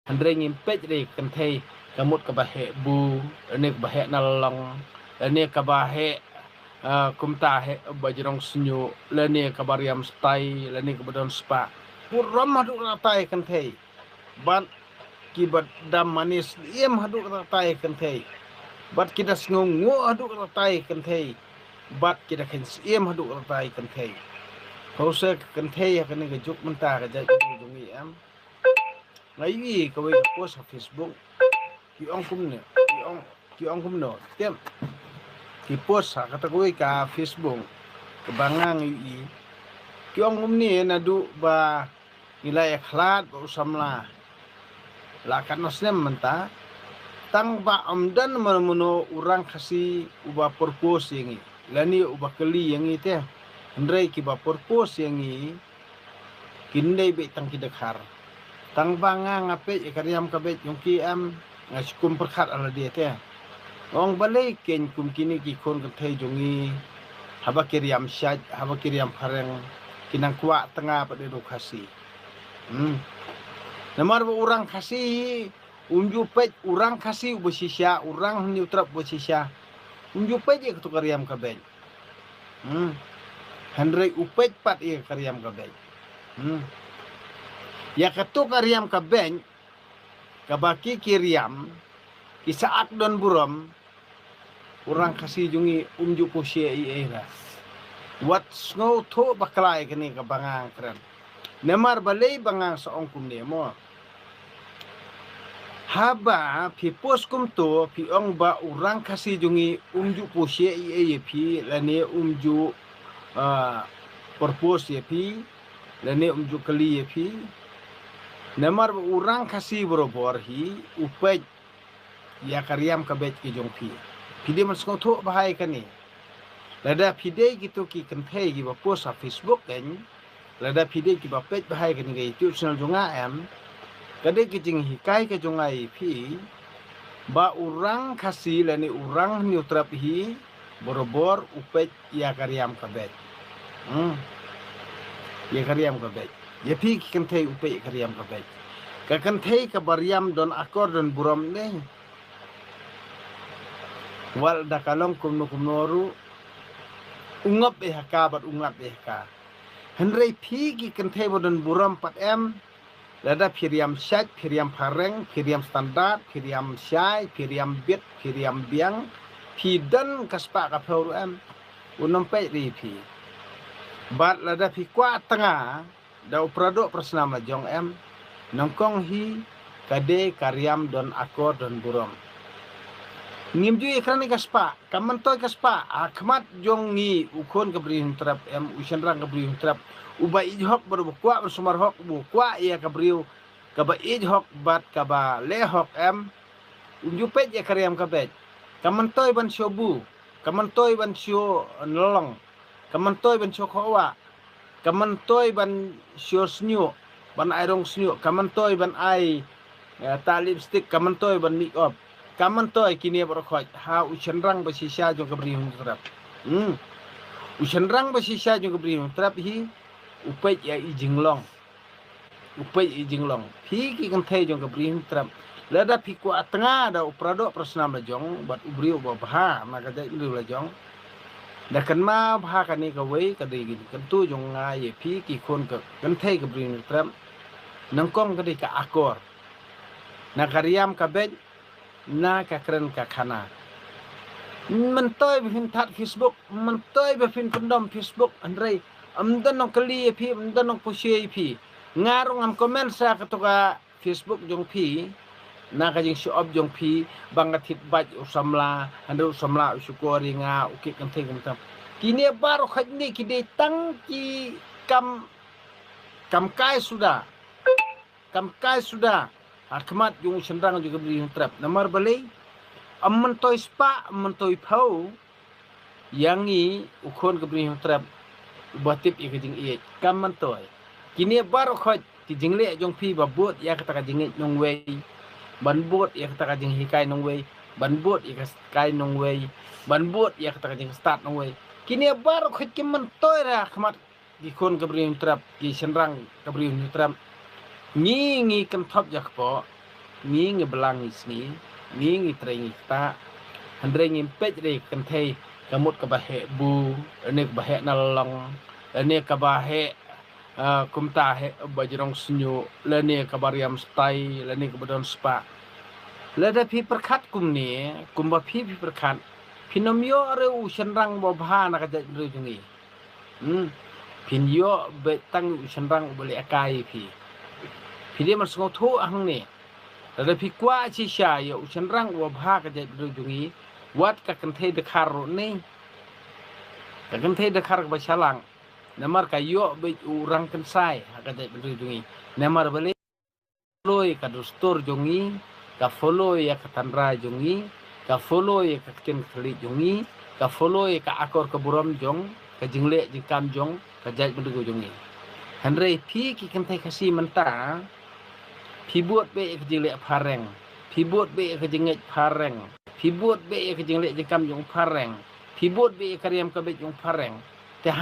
Andre ngimpej ri kentei kamut kabahe bu ini kabahe nalong ini kabahe kumta he bajrong senyu leni kabariam stai leni kabadon spa puram hadu ratai kentei ban kibat dam manis iem hadu ratai kentei bat kita sengungu hadu ratai kentei bat kita kan iem hadu ratai kentei kau se kentei akan ngejuk mentah kerja jungi am ngai kau post Facebook ki ong kumne ki ong kumno tem ki post kata kau ka Facebook kebangang ki ong kumni nadu ba nilai ikhlat ba usamla la kan nosnem menta tang ba amdan menuno urang kasi uba purpose yangi lani uba keli yangi teh ndrei ki ba purpose yangi kindai be tang kidakhar tang banga ngape ikariam kabet yung ki am ngaskum perkhat ala dia teh ong balai ken kum kini ki kon kathai jongi haba kiriam syaj haba kiriam pareng kinang kuak tengah pada edukasi namar orang kasih unju pet orang kasih bersisya orang nyutrap bersisya unju pet ye kariam kabet handrei upet pat ye kariam kabet ya ketuk kariam kabeng kabaki kiriam isaat don buram orang kasih jungi umju posia era wat snow to baklai kini kabangang keren nemar balai bangang seong kum nemo haba pi pos kum to pi ong ba orang kasih jungi umju posia pi lani umju purpose pi lani umju kali pi namar orang kasih berobor hi upet ya kariam kabet ki jong pi pide mas ko tho bahai kani lada pide gitu ki kentei ki ba post Facebook kan lada pide ki ba pet bahai kani ga YouTube channel jonga am kade ki jing hikai ke jongai pi ba orang kasih lani orang neutrap hi berobor upet ya kariam kabet ya kariam kabet ya pi kentei upay kariam kabay ka kentei ka bariam don akor don buram ne wal dakalong kumnoru ungap haka bat ungap haka henrei pi ki kentei don buram pat em lada piriam syaj piriam pareng piriam standar piriam syai piriam bit piriam biang pi dan kaspa ka phau em unam pe ri pi bat lada pi kwa tengah dau produk personam jong em nongkong hi kade kariam don akor don buram ngimju ikrani kaspa kamantoy kaspa akmat jong ni ukon kabrihun trap em usenrang kabrihun trap uba ijhok berbukwa bersumar hok bukwa ia kabriu kaba ijhok bat kaba lehok em unjupet ya kariam kabet kamantoy ban shobu kamantoy ban sio nolong kamantoy ban chokowa kamantoy ban sio snyu ban airong snyu kamantoy ban ai ta lipstick kamantoy ban make up kamantoy kini berkhot ha usenrang basisya jong kabrihun trap usenrang basisya jong kabrihun trap hi upet ya ijinglong upet ijinglong hi ki kentei jong kabrihun trap lada pi ku atengah da uprado personam jong bat ubriu ba bha maka dai lu jong dakan ma bha kani ka wei ka dei gin kan tu jong nga ye pi ki kon ka kentei kabrihun trap nangkong ka dei ka akor na kariam ka bet na ka kren ka khana mentoy befin tat Facebook mentoy befin pendom Facebook andrei amdan nong kali pi amdan nong pusi pi ngarong am komen sa katuka Facebook jong pi na ka jing show up jong pi bangatit baj usamla ando usamla usukori nga ukit kan thing kam kini baru khadni kide tang ki kam kai sudah akmat jong sendrang juga beri trap namar balai amman toy spa amman toy phau yangi ukon ke beri trap batip ikajing iet kaman toy kini baru khot ki jingle jong pi babot ya kata ka jingit nong wei ban bot ya kata ka jing hikai nong wei ban bot ya kai nong wei ban bot ya kata ka jing start nong wei kini baru khot ki man toy ra khmat ki kon ke beri trap ki sendrang ke beri trap ngi kan top jak po ngi belang isni ngi trengi ta handreng impej re kentei kamut ke bahe bu ini bahe nalong ini ke bahe kumta he bajrong senyu leni ke bariam stai leni ke badon spa lada pi perkat kumni kumba pi perkat pinomyo re ushenrang bobha na ka jai jungi pinyo betang ushenrang beli akai pi dia masuk tu hang ni lada pi kwa chi sha yo ushenrang bobha ka jai jungi wat ka kentei dekar ni ka kentei dekar ke basalang namar kayo be urang kensai ka jai jungi namar beli follow ka dostor jungi ka follow ya ka tanra jungi ka follow ya ka ken kali jungi ka follow ya ka akor ke buram jong ka jingle jingkam jong ka jai bendu jungi hanre pi ki kentai kasi menta pi buat be ka jingle pareng pi buat be ka jingle pareng pi buat be ka jingle jingkam jong pareng pi buat be ka riam ka be jong pareng